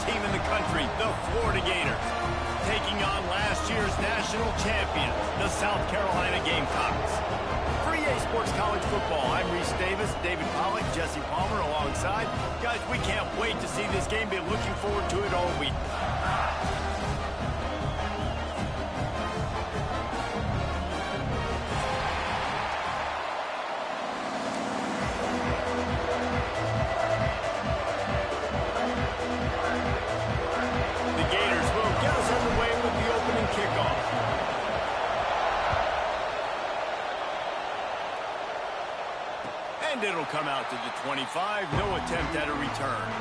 team in the country, the Florida Gators, taking on last year's national champions, the South Carolina Gamecocks. For EA Sports College Football, I'm Reese Davis, David Pollack, Jesse Palmer alongside. Guys, we can't wait to see this game. Been looking forward to it all week. And it'll come out to the 25. No attempt at a return.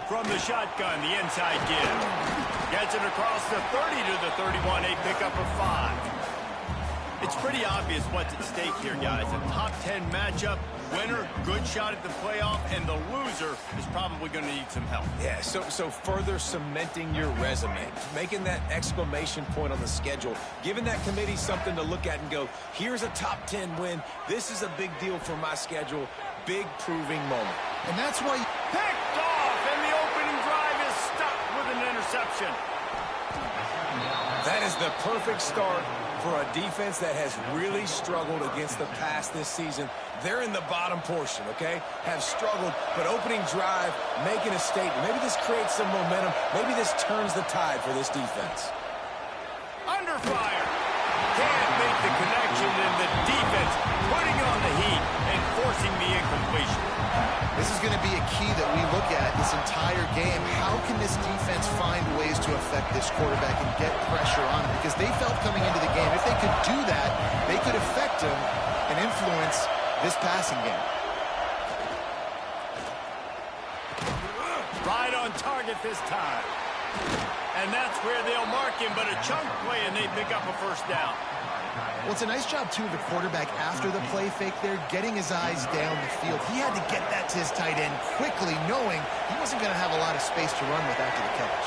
From the shotgun, the inside give. Gets it across the 30 to the 31, a pickup of 5. It's pretty obvious what's at stake here, guys. A top 10 matchup, winner, good shot at the playoff, and the loser is probably going to need some help. Yeah, so further cementing your resume, making that exclamation point on the schedule, giving that committee something to look at and go, here's a top 10 win. This is a big deal for my schedule. Big proving moment. And that's why you picked off, and the opening drive is stuck with an interception. That is the perfect start for a defense that has really struggled against the pass this season. They're in the bottom portion, okay? Have struggled, but opening drive, making a statement. Maybe this creates some momentum. Maybe this turns the tide for this defense. Under fire. Can't make the connection, and the defense putting on the heat and forcing the incompletion. This is going to be a key that we look at this entire game. How can this defense find ways to affect this quarterback and get pressure on him? Because they felt coming into the game, if they could do that, they could affect him and influence this passing game. Right on target this time. And that's where they'll mark him, but a chunk play, and they pick up a first down. Well, it's a nice job, too, of the quarterback after the play fake there, getting his eyes down the field. He had to get that to his tight end quickly, knowing he wasn't going to have a lot of space to run with after the catch.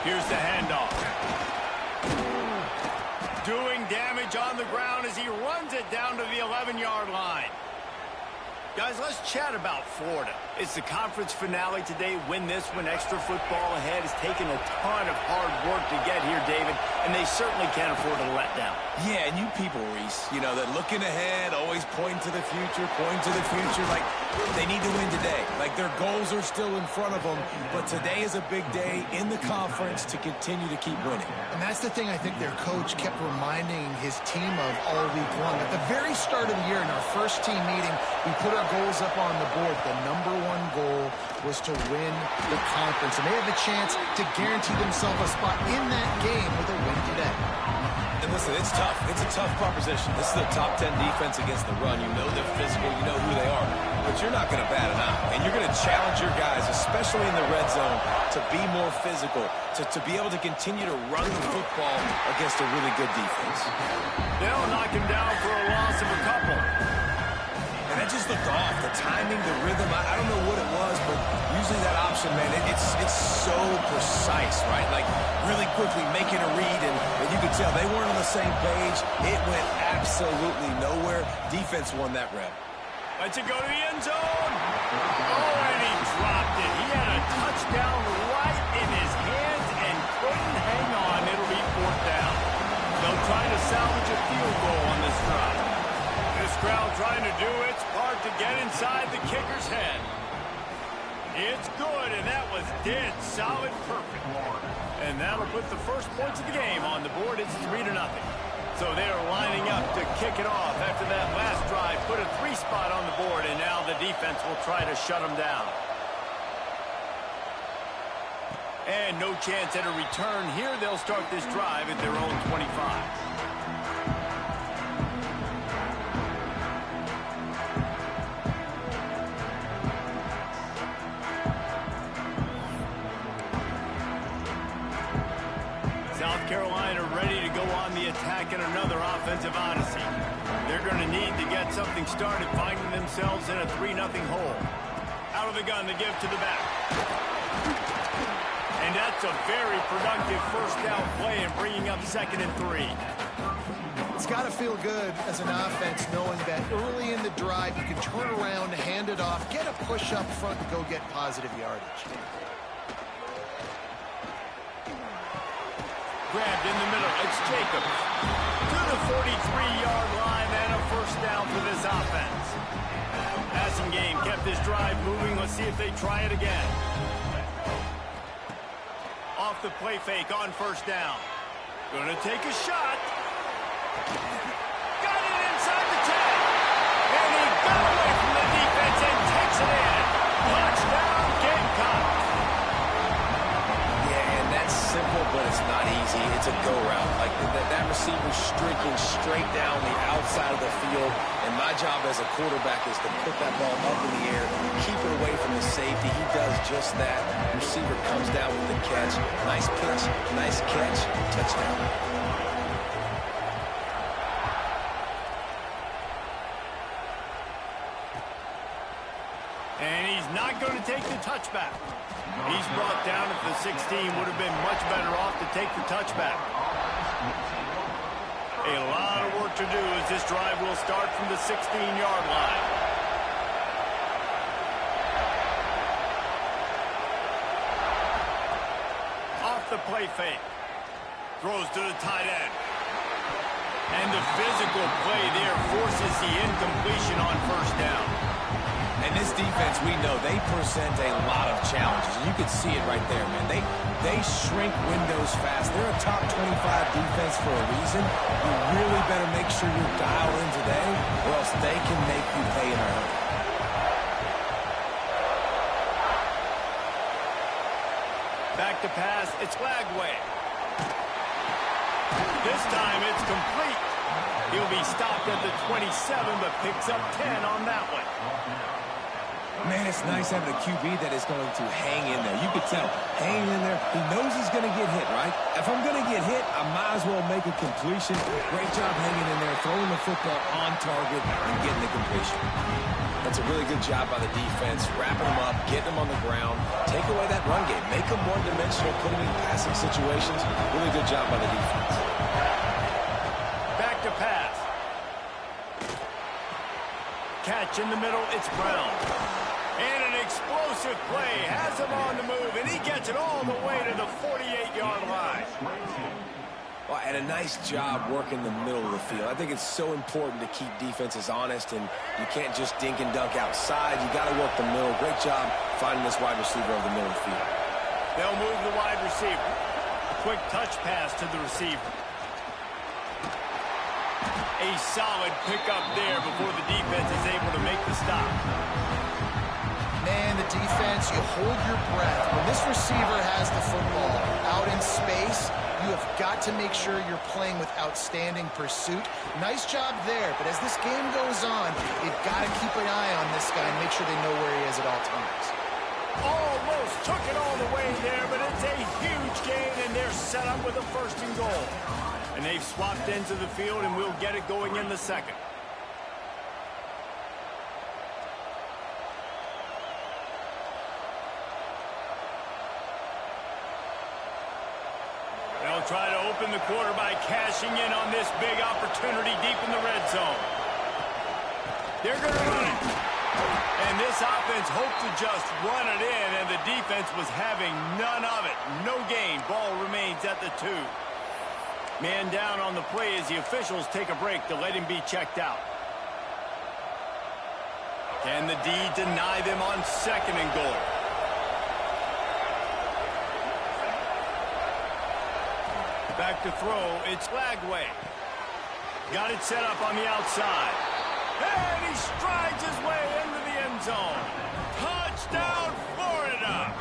Here's the handoff. Doing damage on the ground as he runs it down to the 11-yard line. Guys, let's chat about Florida. It's the conference finale today. Win this one. Extra football ahead. Has taken a ton of hard work to get here, David, and they certainly can't afford to let down. Yeah, and you people, Reese, you know, that looking ahead, always pointing to the future, like they need to win today. Like their goals are still in front of them, but today is a big day in the conference to continue to keep winning. And that's the thing I think their coach kept reminding his team of all week long. At the very start of the year in our first team meeting, we put our goals up on the board. The number one goal was to win the conference, and they have a chance to guarantee themselves a spot in that game with a win today. And listen, it's tough. It's a tough proposition. This is a top 10 defense against the run. You know they're physical. You know who they are. But you're not going to bat an eye. And you're going to challenge your guys, especially in the red zone, to be more physical, to be able to continue to run the football against a really good defense. They'll knock him down for a loss of a couple. And that just looked off. The timing, the rhythm, I don't know what it was, but usually that option, man, it's so precise, right? Like really quickly making a read, and you could tell they weren't on the same page. It went absolutely nowhere. Defense won that rep. Lets it go to the end zone. Oh, and he dropped it. He had a touchdown right in his hands and couldn't hang on. It'll be 4th down. They'll try to salvage a field goal on this drive. This crowd trying to do its part to get inside the kicker's head. It's good, and that was dead solid perfect. And that'll put the first points of the game on the board. It's 3-0. So they're lining up to kick it off after that last drive. Put a 3 spot on the board, and now the defense will try to shut them down. And no chance at a return here. They'll start this drive at their own 25. South Carolina ready to go on the attack in another offensive odyssey. going to need to get something started, finding themselves in a 3-0 hole. Out of the gun to give to the back. And that's a very productive first down play and bringing up 2nd and 3. It's got to feel good as an offense knowing that early in the drive you can turn around, hand it off, get a push up front, and go get positive yardage. Grabbed in the middle. It's Jacobs. To the 43-yard line and a first down for this offense. Passing game kept this drive moving. Let's see if they try it again. Off the play fake on first down. Going to take a shot. Got it inside the 10. And he got away from the defense and takes it in. Touchdown, Gamecock. Yeah, and that's simple, but it's not easy. It's a go route. Like that receiver streaking straight down the outside of the field. And my job as a quarterback is to put that ball up in the air, keep it away from the safety. He does just that. Receiver comes down with the catch. Nice pitch, nice catch, touchdown. And he's not going to take the touchback. He's brought down at the 16. Would have been much better off to take the touchback. A lot of work to do as this drive will start from the 16-yard line. Off the play fake. Throws to the tight end. And the physical play there forces the incompletion on first down. And this defense, we know, they present a lot of challenges. You can see it right there, man. They shrink windows fast. They're a top 25 defense for a reason. You really better make sure you're dialed in today, or else they can make you pay in a hurry. Back to pass, it's Lagway. This time it's complete. He'll be stopped at the 27, but picks up 10 on that one. Man, it's nice having a QB that is going to hang in there. You could tell, hanging in there. He knows he's going to get hit, right? If I'm going to get hit, I might as well make a completion. Great job hanging in there, throwing the football on target, and getting the completion. That's a really good job by the defense, wrapping them up, getting them on the ground, take away that run game, make them one-dimensional, put them in passing situations. Really good job by the defense. Back to pass. Catch in the middle, it's Brown. And an explosive play has him on the move, and he gets it all the way to the 48-yard line. Well, and a nice job working the middle of the field. I think it's so important to keep defenses honest, and you can't just dink and dunk outside. You got to work the middle. Great job finding this wide receiver over the middle of the field. They'll move the wide receiver. Quick touch pass to the receiver. A solid pickup there before the defense is able to make the stop. Man, the defense, you hold your breath. When this receiver has the football out in space, you have got to make sure you're playing with outstanding pursuit. Nice job there, but as this game goes on, you've got to keep an eye on this guy and make sure they know where he is at all times. Almost took it all the way there, but it's a huge gain, and they're set up with a 1st and goal. And they've swapped into the field, and we'll get it going in the second. They'll try to open the quarter by cashing in on this big opportunity deep in the red zone. They're going to run it. And this offense hoped to just run it in, and the defense was having none of it. No gain. Ball remains at the 2. Man down on the play as the officials take a break to let him be checked out. Can the D deny them on 2nd and goal? Back to throw, it's Lagway. Got it set up on the outside. And he strides his way into the end zone. Touchdown, Florida!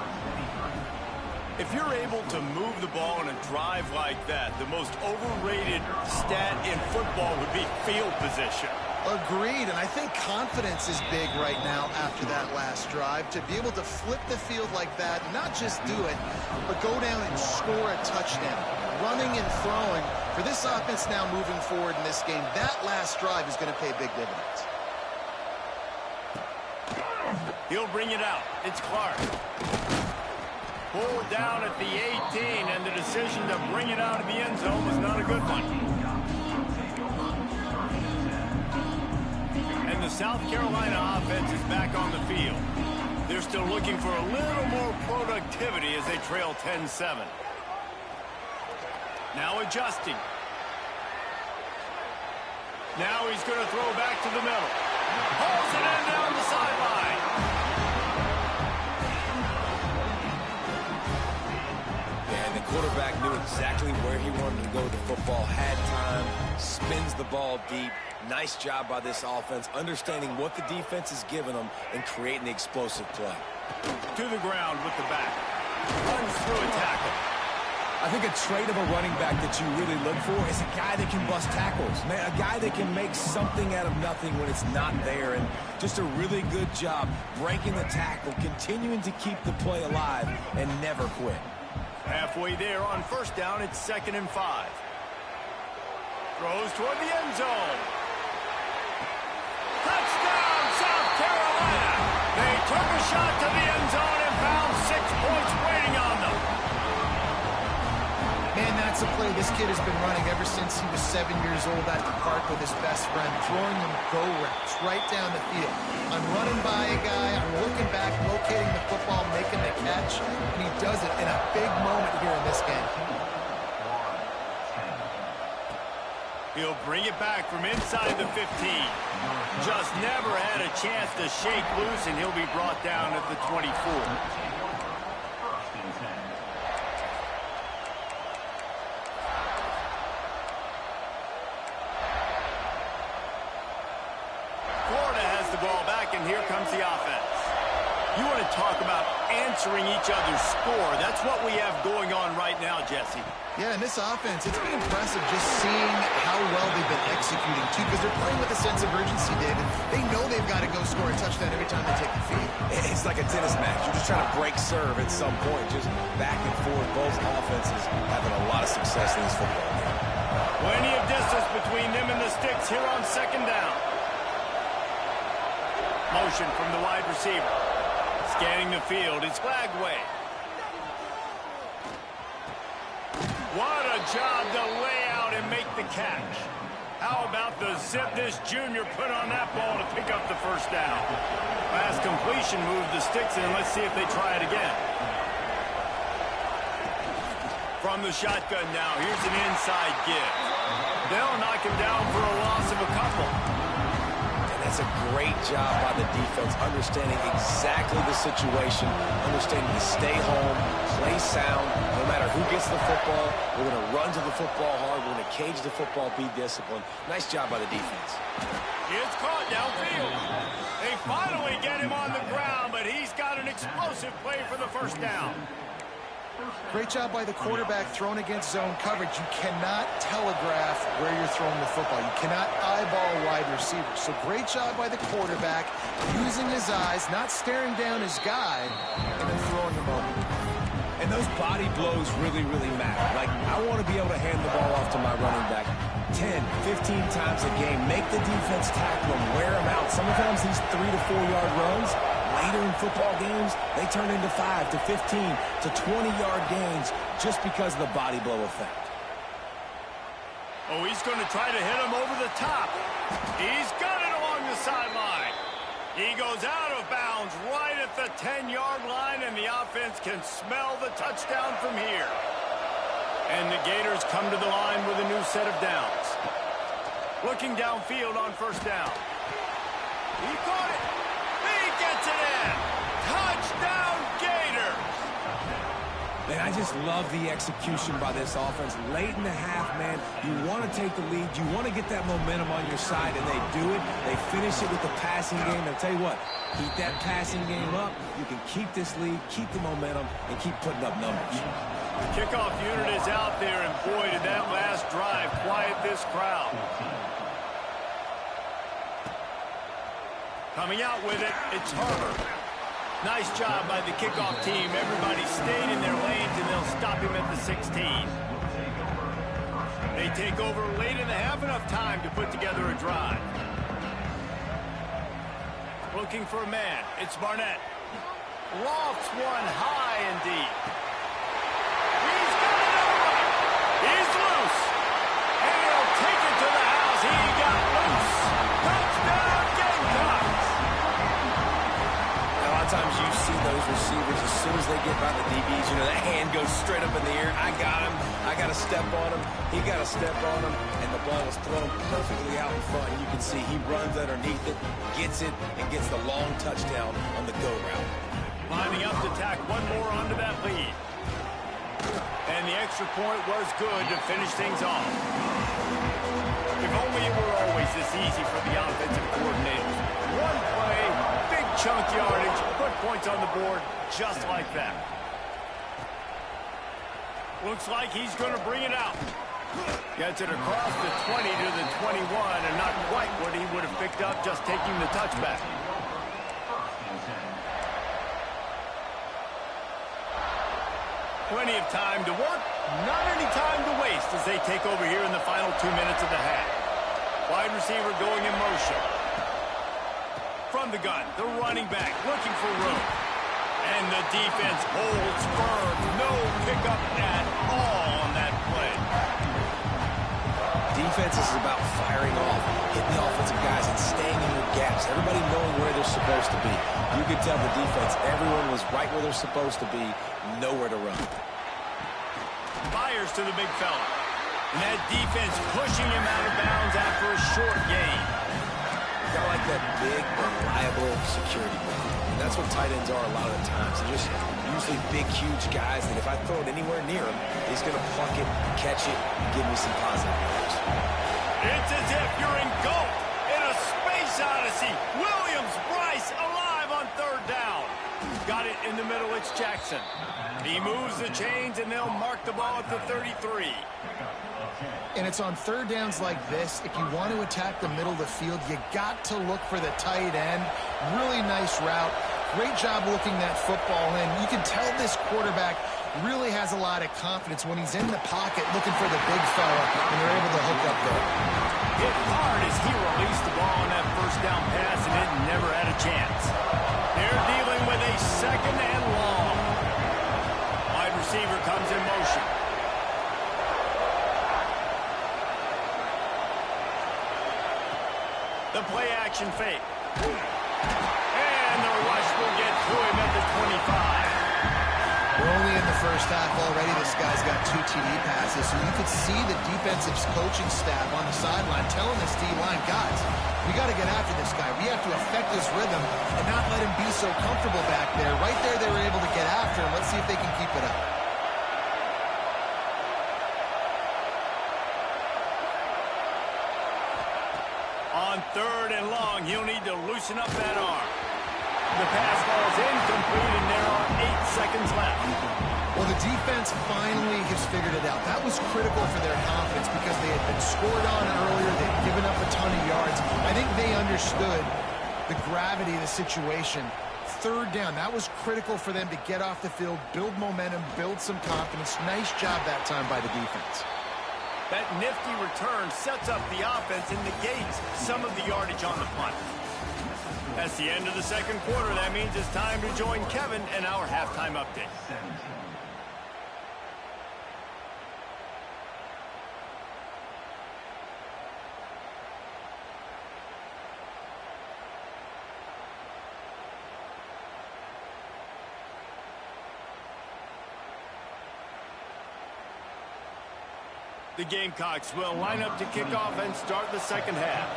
If you're able to move the ball in a drive like that, the most overrated stat in football would be field position. Agreed, and I think confidence is big right now after that last drive. To be able to flip the field like that, not just do it, but go down and score a touchdown. Running and throwing For this offense now moving forward in this game, that last drive is going to pay big dividends. He'll bring it out. It's Clark. Pulled down at the 18, and the decision to bring it out of the end zone was not a good one. And the South Carolina offense is back on the field. They're still looking for a little more productivity as they trail 10-7. Now adjusting. Now he's going to throw back to the middle. Pulls it in down the sideline. And the quarterback knew exactly where he wanted to go with the football. Had time, spins the ball deep. Nice job by this offense, understanding what the defense is giving them and creating the explosive play. To the ground with the back. Runs through a tackle. I think a trait of a running back that you really look for is a guy that can bust tackles. Man, a guy that can make something out of nothing when it's not there. And just a really good job breaking the tackle, continuing to keep the play alive, and never quit. Halfway there on first down, it's 2nd and 5. Throws toward the end zone. Touchdown, South Carolina! They took a shot to the end zone and found 6 points waiting on them. Man, that's a play this kid has been running ever since he was 7 years old at the park with his best friend, throwing them go routes right down the field. I'm running by a guy, I'm looking back, locating the football, making the catch, and he does it in a big moment here in this game. He'll bring it back from inside the 15. Just never had a chance to shake loose, and he'll be brought down at the 24. Florida has the ball back, and here comes the offense. You want to talk about answering each other's score. That's what we have going on right now, Jesse. Yeah, and this offense, it's been impressive just seeing how well they've been executing, too, because they're playing with a sense of urgency, David. They know they've got to go score a touchdown every time they take the field. It's like a tennis match. You're just trying to break serve at some point, just back and forth. Both offenses having a lot of success in this football game. Plenty of distance between them and the sticks here on 2nd down. Motion from the wide receiver. Scanning the field, it's Flagway. What a job to lay out and make the catch. How about the zip this junior put on that ball to pick up the first down? Fast completion moved the sticks in. Let's see if they try it again. From the shotgun now, here's an inside give. They'll knock him down for a loss of a couple. That's a great job by the defense, understanding exactly the situation, understanding to stay home, play sound. No matter who gets the football, we're going to run to the football hard. We're going to cage the football, be disciplined. Nice job by the defense. It's caught downfield. They finally get him on the ground, but he's got an explosive play for the first down. Great job by the quarterback thrown against zone coverage. You cannot telegraph where you're throwing the football. You cannot eyeball wide receivers. So great job by the quarterback using his eyes, not staring down his guy, and then throwing them over. And those body blows really, really matter. Like, I want to be able to hand the ball off to my running back 10, 15 times a game. Make the defense tackle him, wear him out. Sometimes these 3 to 4 yard runs, later in football games, they turn into 5 to 15 to 20-yard gains just because of the body blow effect. Oh, he's going to try to hit him over the top. He's got it along the sideline. He goes out of bounds right at the 10-yard line, and the offense can smell the touchdown from here. And the Gators come to the line with a new set of downs. Looking downfield on first down. He caught it. He gets it in. Touchdown, Gators. Man, I just love the execution by this offense. Late in the half, man, you want to take the lead. You want to get that momentum on your side, and they do it. They finish it with the passing game. And I'll tell you what, keep that passing game up. You can keep this lead, keep the momentum, and keep putting up numbers. The kickoff unit is out there, and boy, did that last drive quiet this crowd. Coming out with it, it's Harper. Nice job by the kickoff team. Everybody stayed in their lanes, and they'll stop him at the 16. They take over late in the half, enough time to put together a drive. Looking for a man. It's Barnett. Lofts one high and deep. He's got another one. He's loose. And he'll take it to the house. He got loose. Touchdown, Gamecocks. A lot of times you see those receivers, as soon as they get by the DBs, you know, that hand goes straight up in the air. I got him. I got to step on him. He got to step on him. And the ball is thrown perfectly out in front. You can see he runs underneath it, gets it, and gets the long touchdown on the go route. Lining up to tack one more onto that lead. And the extra point was good to finish things off. If only it were always this easy for the offensive coordinators. One play, big chunk yardage, put points on the board just like that. Looks like he's going to bring it out. Gets it across the 20 to the 21, and not quite what he would have picked up just taking the touchback. Plenty of time to work, not any time to waste as they take over here in the final 2 minutes of the half. Wide receiver going in motion. From the gun, the running back looking for room. And the defense holds firm. No pickup at all on that play. Defense is about firing off, hitting the offensive guys, and staying in your gaps. Everybody knowing where they're supposed to be. You could tell the defense, everyone was right where they're supposed to be, nowhere to run. Fires to the big fella. And that defense pushing him out of bounds after a short gain. Got like that big, reliable security ball. And that's what tight ends are a lot of the times. They're just usually big, huge guys that if I throw it anywhere near him, he's going to pluck it, catch it, and give me some positive yards. It's as if you're engulfed in a space odyssey. Williams, Bryce, alive on third down. Got it in the middle, it's Jackson. He moves the chains, and they'll mark the ball at the 33. And it's on third downs like this. If you want to attack the middle of the field, you got to look for the tight end. Really nice route. Great job looking that football in. You can tell this quarterback really has a lot of confidence when he's in the pocket looking for the big fella, and they're able to hook up there. Hit hard as he released the ball on that first down pass, and it never had a chance. They're dealing with a second and long. Wide receiver comes in motion. The play action fake. And the rush will get to him at the 25. We're only in the first half already. This guy's got 2 TD passes, so you could see the defensive coaching staff on the sideline telling this D-line, guys, we got to get after this guy. We have to affect this rhythm and not let him be so comfortable back there. Right there, they were able to get after him. Let's see if they can keep it up. On third and long, he'll need to loosen up that arm. The pass ball is incomplete, and there are 8 seconds left. Well, the defense finally has figured it out. That was critical for their confidence because they had been scored on earlier. They'd given up a ton of yards. I think they understood the gravity of the situation. Third down, that was critical for them to get off the field, build momentum, build some confidence. Nice job that time by the defense. That nifty return sets up the offense and negates some of the yardage on the punt. That's the end of the second quarter. That means it's time to join Kevin in our halftime update. The Gamecocks will line up to kick off and start the second half.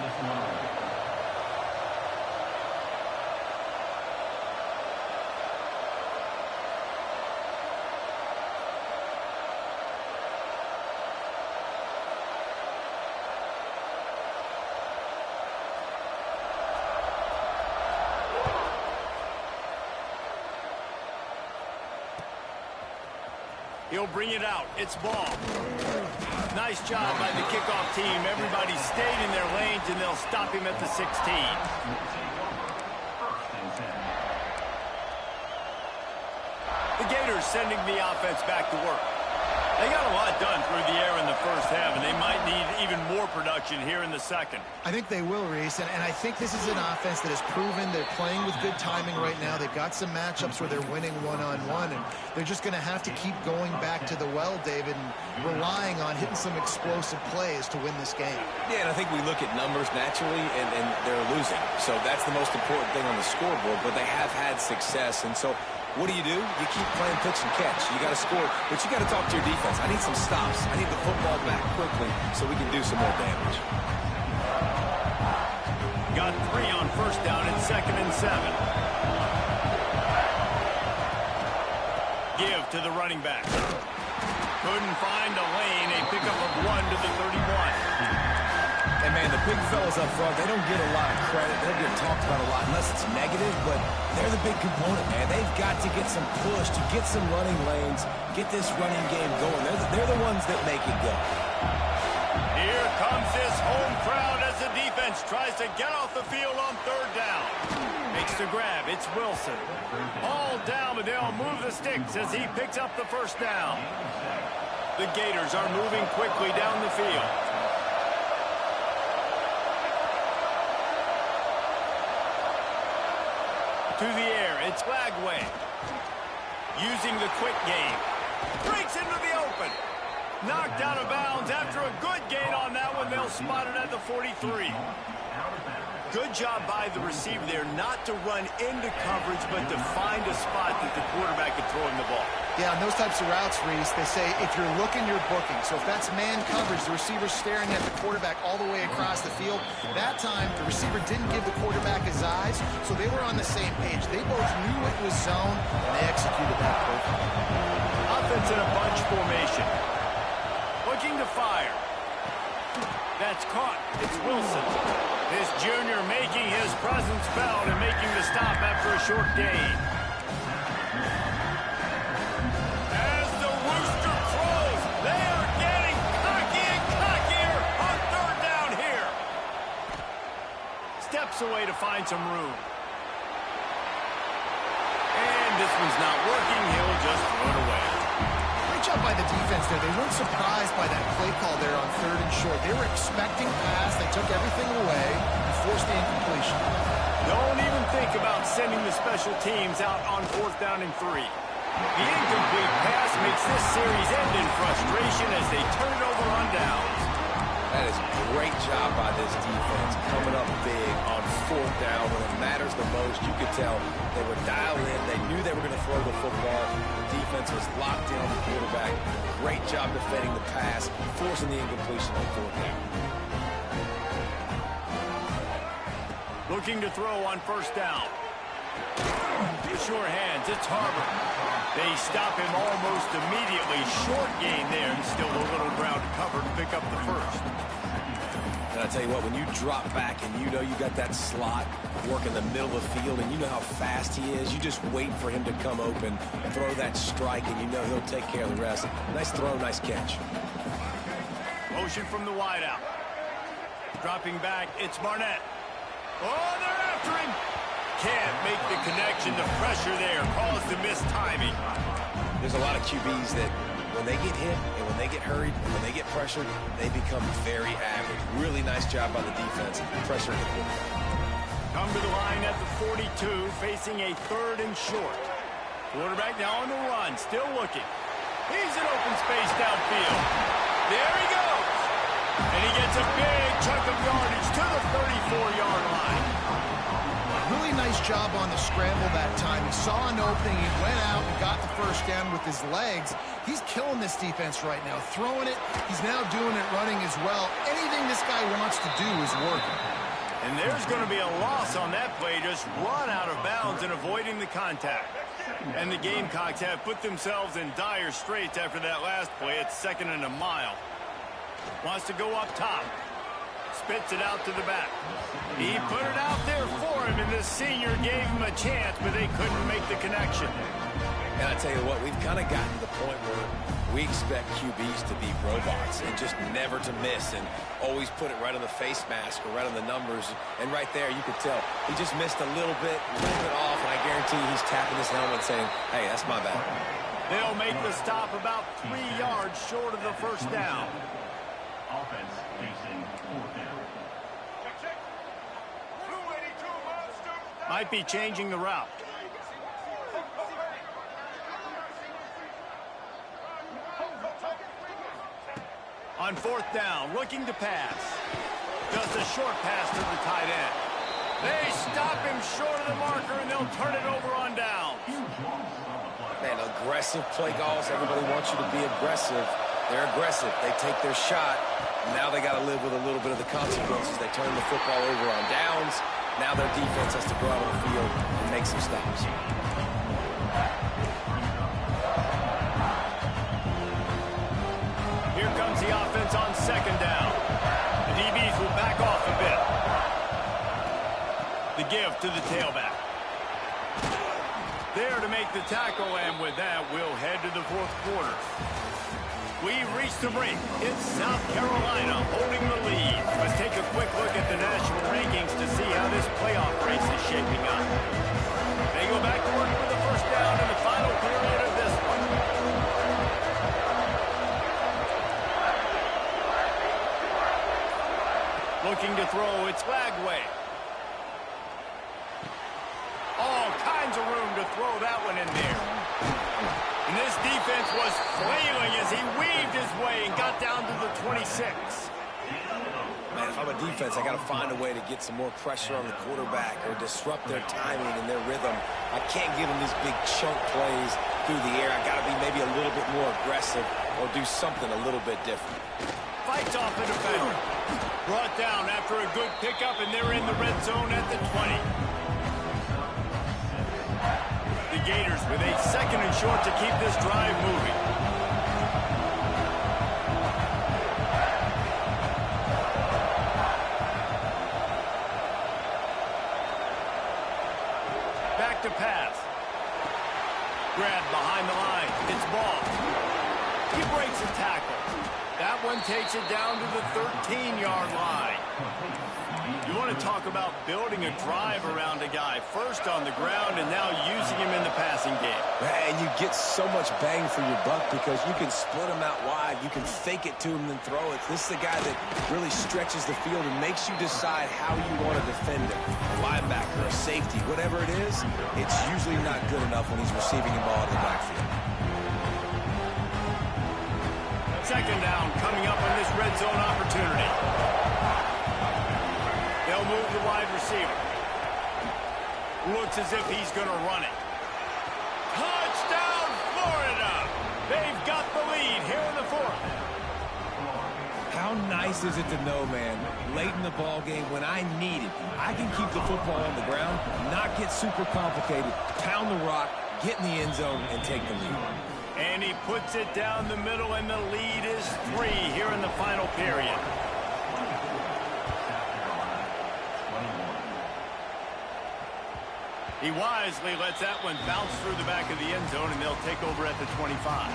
He'll bring it out. It's ball. Nice job by the kickoff team. Everybody stayed in their lanes, and they'll stop him at the 16. The Gators sending the offense back to work. They got a lot done through the air in the first half, and they might need even more production here in the second. I think they will, Reese, and I think this is an offense that has proven they're playing with good timing right now. They've got some matchups where they're winning one-on-one, and they're just going to have to keep going back to the well, David, and relying on hitting some explosive plays to win this game. Yeah, and I think we look at numbers naturally, and they're losing. So that's the most important thing on the scoreboard, but they have had success, and so what do? You keep playing pitch and catch. You got to score, but you got to talk to your defense. I need some stops. I need the football back quickly so we can do some more damage. Got 3 on first down and 2nd and 7. Give to the running back. Couldn't find a lane. A pickup of 1 to the 31. And, man, the big fellas up front, they don't get a lot of credit. They don't get talked about a lot unless it's negative, but they're the big component, man. They've got to get some push, to get some running lanes, get this running game going. They're the ones that make it go. Here comes this home crowd as the defense tries to get off the field on 3rd down. Makes the grab. It's Wilson. All down, but they'll move the sticks as he picks up the 1st down. The Gators are moving quickly down the field. To the air, it's Lagway. Using the quick game. Breaks into the open. Knocked out of bounds after a good gain on that one. They'll spot it at the 43. Good job by the receiver there not to run into coverage, but to find a spot that the quarterback could throw him the ball. Yeah, on those types of routes, Reese, they say if you're looking, you're booking. So if that's man coverage, the receiver's staring at the quarterback all the way across the field. That time, the receiver didn't give the quarterback his eyes, so they were on the same page. They both knew it was zone, and they executed that perfectly. Offense in a bunch formation. Looking to fire. That's caught. It's Wilson. This junior making his presence felt and making the stop after a short gain. As the rooster crows, they are getting cocky and cockier on 3rd down here. Steps away to find some room. And this one's not working. He'll just throw it away. Great job by the defense there. They weren't surprised by that play call there on 3rd and short. They were expecting pass. They took everything away and forced the incompletion. Don't even think about sending the special teams out on 4th down and 3. The incomplete pass makes this series end in frustration as they turn it over on downs. That is a great job by this defense, coming up big on 4th down when it matters the most. You could tell they were dialed in. They knew they were going to throw the football. The defense was locked in on the quarterback. Great job defending the pass, forcing the incompletion on 4th down. Looking to throw on 1st down. Sure hands, it's Harbor. They stop him almost immediately. Short gain there, and still a little ground to cover to pick up the 1st. And I tell you what, when you drop back and you know you got that slot work in the middle of the field and you know how fast he is, you just wait for him to come open, throw that strike, and you know he'll take care of the rest. Nice throw, nice catch. Motion from the wideout. Dropping back, it's Barnett. Oh, they're after him. Can't make the connection. The pressure there caused the missed timing. There's a lot of QBs that when they get hit and when they get hurried and when they get pressured, they become very average. Really nice job by the defense, pressuring the quarterback. Come to the line at the 42, facing a 3rd and short. Quarterback now on the run, still looking. He's in open space downfield. There he goes. And he gets a big chunk of yardage to the 34-yard line. Really nice job on the scramble that time. He saw an opening, he went out and got the 1st down with his legs. He's killing this defense right now, throwing it. He's now doing it running as well. Anything this guy wants to do is working. And there's going to be a loss on that play, just run out of bounds and avoiding the contact. And the Gamecocks have put themselves in dire straits after that last play. It's 2nd and a mile. Wants to go up top. Spits it out to the back. He put it out there for him, and the senior gave him a chance, but they couldn't make the connection. And I tell you what, we've kind of gotten to the point where we expect QBs to be robots and just never to miss and always put it right on the face mask or right on the numbers. And right there, you could tell he just missed a little bit off, and I guarantee he's tapping his helmet saying, hey, that's my bad. They'll make the stop about 3 yards short of the first down. Offense facing fourth down. Might be changing the route. On fourth down, looking to pass. Just a short pass to the tight end. They stop him short of the marker, and they'll turn it over on downs. Man, aggressive play calls. Everybody wants you to be aggressive. They're aggressive. They take their shot. Now they got to live with a little bit of the consequences. They turn the football over on downs. Now their defense has to go out on the field and make some stops. Here comes the offense on second down. The DBs will back off a bit. The give to the tailback. There to make the tackle, and with that, we'll head to the fourth quarter. We've reached the break. It's South Carolina holding the lead. Let's take a quick look at the national rankings to see how this playoff race is shaping up. They go back to work for the first down in the final period of this one. Looking to throw, it's Lagway. All kinds of room to throw that one in there. And this defense was flailing as he weaved his way and got down to the 26. Man, if I'm a defense, I got to find a way to get some more pressure on the quarterback or disrupt their timing and their rhythm. I can't give them these big chunk plays through the air. I got to be maybe a little bit more aggressive or do something a little bit different. Fights off the defender. Brought down after a good pickup, and they're in the red zone at the 20. The Gators with a second and short to keep this drive moving. Back to pass. Grabbed behind the line. It's ball. He breaks a tackle. That one takes it down to the 13-yard line. You want to talk about building a drive around a guy. First on the ground and now using him in the passing game. And you get so much bang for your buck because you can split him out wide. You can fake it to him and then throw it. This is a guy that really stretches the field and makes you decide how you want to defend him. A linebacker, a safety, whatever it is, it's usually not good enough when he's receiving the ball in the backfield. Second down coming up on this red zone opportunity. They'll move the wide receiver. Looks as if he's going to run it. Touchdown, Florida! They've got the lead here in the fourth. How nice is it to know, man, late in the ball game when I need it, I can keep the football on the ground, not get super complicated, pound the rock, get in the end zone, and take the lead. And he puts it down the middle, and the lead is 3 here in the final period. He wisely lets that one bounce through the back of the end zone, and they'll take over at the 25.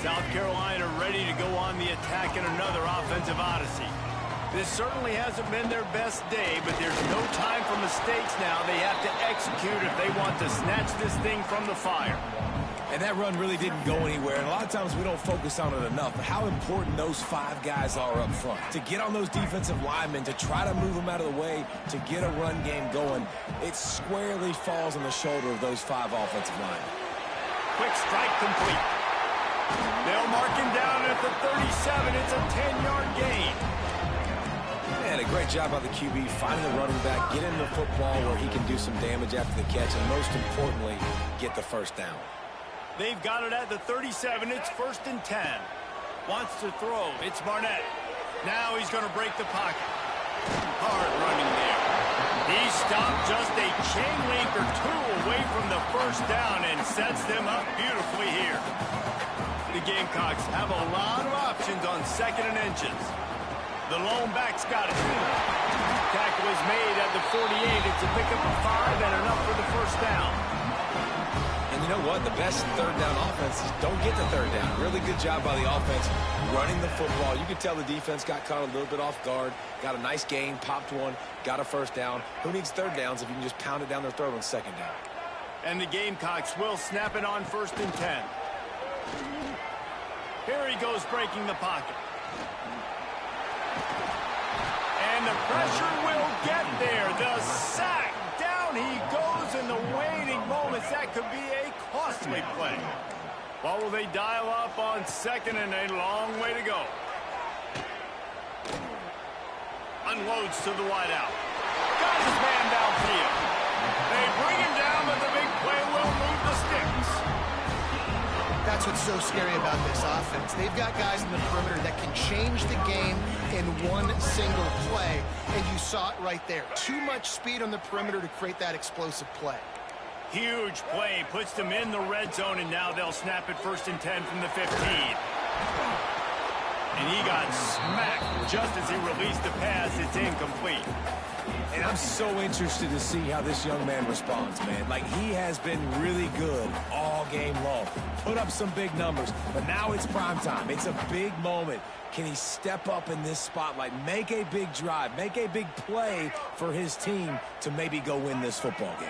South Carolina ready to go on the attack in another offensive odyssey. This certainly hasn't been their best day, but there's no time for mistakes now. They have to execute if they want to snatch this thing from the fire. And that run really didn't go anywhere. And a lot of times we don't focus on it enough. But how important those 5 guys are up front. To get on those defensive linemen, to try to move them out of the way, to get a run game going, it squarely falls on the shoulder of those 5 offensive linemen. Quick strike complete. They'll mark him down at the 37. It's a 10-yard gain. And a great job by the QB finding the running back, get him the football where he can do some damage after the catch, and most importantly, get the first down. They've got it at the 37. It's 1st and 10. Wants to throw. It's Barnett. Now he's going to break the pocket. Hard running there. He stopped just a chain link or 2 away from the first down and sets them up beautifully here. The Gamecocks have a lot of options on 2nd and inches. The lone back's got it. Tackle is made at the 48. It's a pickup of 5 and enough for the first down. And you know what? The best third down offenses don't get the third down. Really good job by the offense running the football. You could tell the defense got caught a little bit off guard. Got a nice gain, popped one, got a first down. Who needs third downs if you can just pound it down their throat on 2nd down? And the Gamecocks will snap it on 1st and 10. Here he goes breaking the pocket. And the pressure will get there. The sack. Down he goes in the waiting moments. That could be a costly play. What will they dial up on 2nd and a long way to go? Unloads to the wideout. Got his man downfield. They bring him down, but the big play will move the sticks. That's what's so scary about this offense. They've got guys in the perimeter that can change the game in one single play, and you saw it right there. Too much speed on the perimeter to create that explosive play. Huge play, puts them in the red zone, and now they'll snap it 1st and 10 from the 15. And he got smacked just as he released the pass. It's incomplete. And I'm so interested to see how this young man responds, man. Like, he has been really good all game long. Put up some big numbers, but now it's prime time. It's a big moment. Can he step up in this spotlight, make a big drive, make a big play for his team to maybe go win this football game?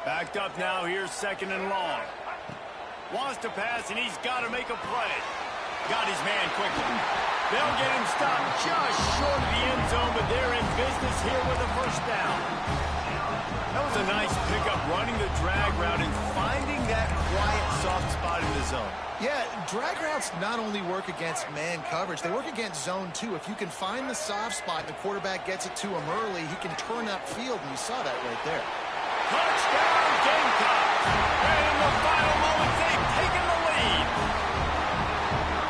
Backed up now, here's 2nd and long. Wants to pass, and he's got to make a play. Got his man quickly. They'll get him stopped just short of the end zone, but they're in business here with a 1st down. That was a nice pickup, running the drag route and finding that quiet, soft spot in the zone. Yeah, drag routes not only work against man coverage, they work against zone too. If you can find the soft spot and the quarterback gets it to him early, he can turn that field, and you saw that right there. Touchdown, Gamecocks! And in the final moments, they've taken the lead.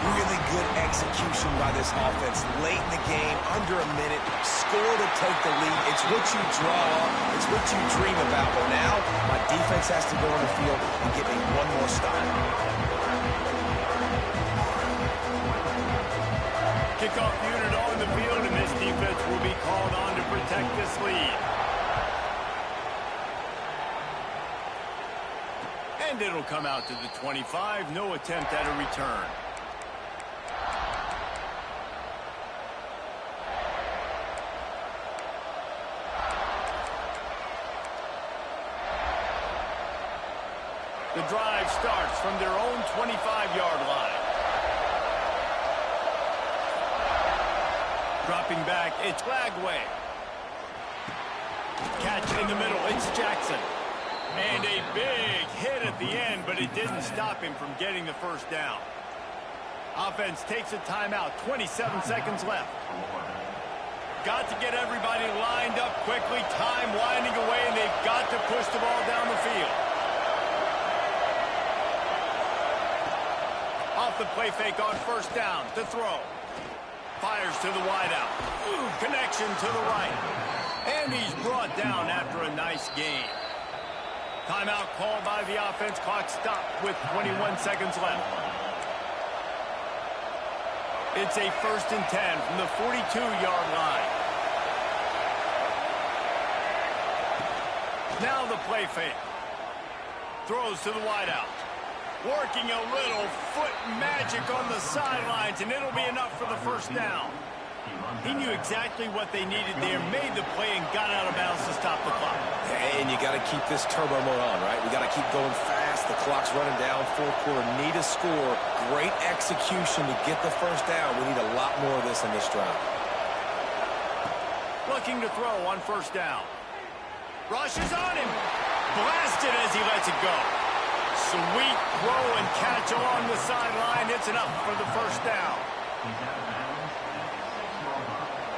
Really good execution by this offense late in the game, under a minute, score to take the lead. It's what you draw up, it's what you dream about. But now, my defense has to go on the field and get me one more stop. Kickoff unit on the field, and this defense will be called on to protect this lead. And it'll come out to the 25. No attempt at a return. The drive starts from their own 25-yard line. Dropping back, it's Flagway. Catch in the middle, it's Jackson. And a big hit at the end, but it didn't stop him from getting the 1st down. Offense takes a timeout, 27 seconds left. Got to get everybody lined up quickly, time winding away, and they've got to push the ball down the field. Off the play fake on 1st down, to throw. Fires to the wideout. Connection to the right. And he's brought down after a nice gain. Timeout called by the offense. Clock stopped with 21 seconds left. It's a 1st and 10 from the 42-yard line. Now the play fake. Throws to the wideout. Working a little foot magic on the sidelines, and it'll be enough for the 1st down. He knew exactly what they needed there, made the play, and got out of bounds to stop the clock. And you got to keep this turbo mode on, right? We got to keep going fast. The clock's running down. 4th quarter, need a score. Great execution to get the 1st down. We need a lot more of this in this drive. Looking to throw on 1st down. Rushes on him. Blasted as he lets it go. Sweet throw and catch along the sideline. It's enough for the 1st down.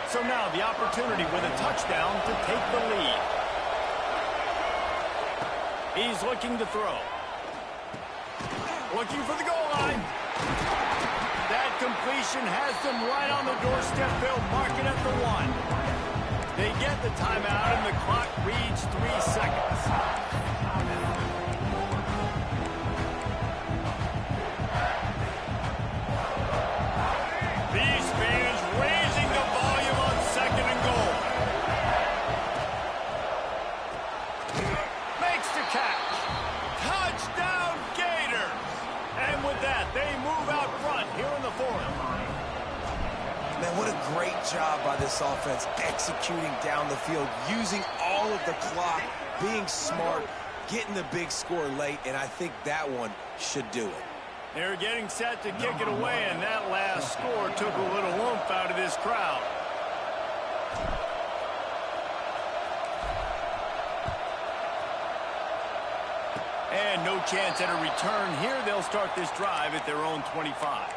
So now the opportunity with a touchdown to take the lead. He's looking to throw. Looking for the goal line. That completion has them right on the doorstep. They'll mark it at the 1. They get the timeout, and the clock reads 3 seconds. These fans raising the volume on 2nd and goal. Makes the catch. Touchdown Gators. And with that, they move out front here in the 4th. Man, what a great job by this offense executing down the field, using all of the clock, being smart, getting the big score late, and I think that one should do it. They're getting set to kick it away, and that last score took a little oomph out of this crowd. And no chance at a return here. They'll start this drive at their own 25.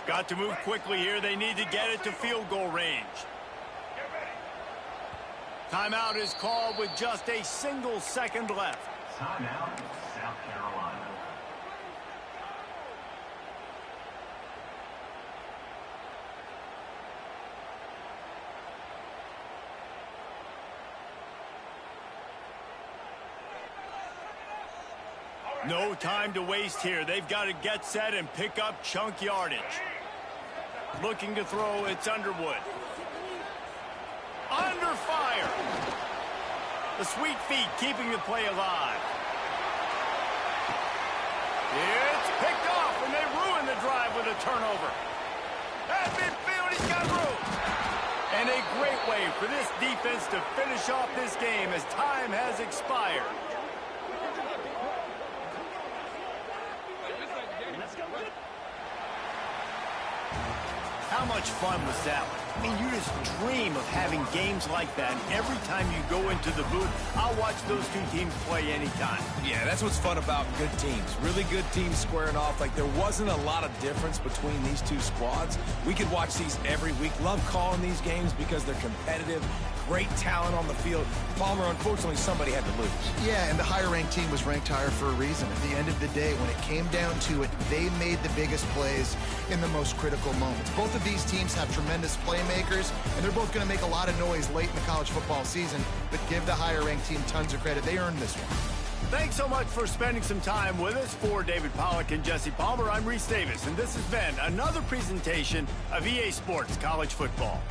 Got to move quickly here. They need to get it to field goal range. Timeout is called with just a single second left. Timeout, South Carolina. No time to waste here. They've got to get set and pick up chunk yardage. Looking to throw, it's Underwood. Under fire. The sweet feet keeping the play alive. It's picked off, and they ruin the drive with a turnover. At midfield, he's got room. And a great way for this defense to finish off this game as time has expired. How much fun was that one? I mean, you just dream of having games like that. And every time you go into the booth, I'll watch those two teams play anytime. Yeah, that's what's fun about good teams. Really good teams squaring off. Like, there wasn't a lot of difference between these two squads. We could watch these every week. Love calling these games because they're competitive. Great talent on the field. Palmer, unfortunately, somebody had to lose. Yeah, and the higher-ranked team was ranked higher for a reason. At the end of the day, when it came down to it, they made the biggest plays in the most critical moments. Both of these teams have tremendous playmakers, and they're both going to make a lot of noise late in the college football season, but give the higher-ranked team tons of credit. They earned this one. Thanks so much for spending some time with us. For David Pollack and Jesse Palmer, I'm Reese Davis, and this has been another presentation of EA Sports College Football.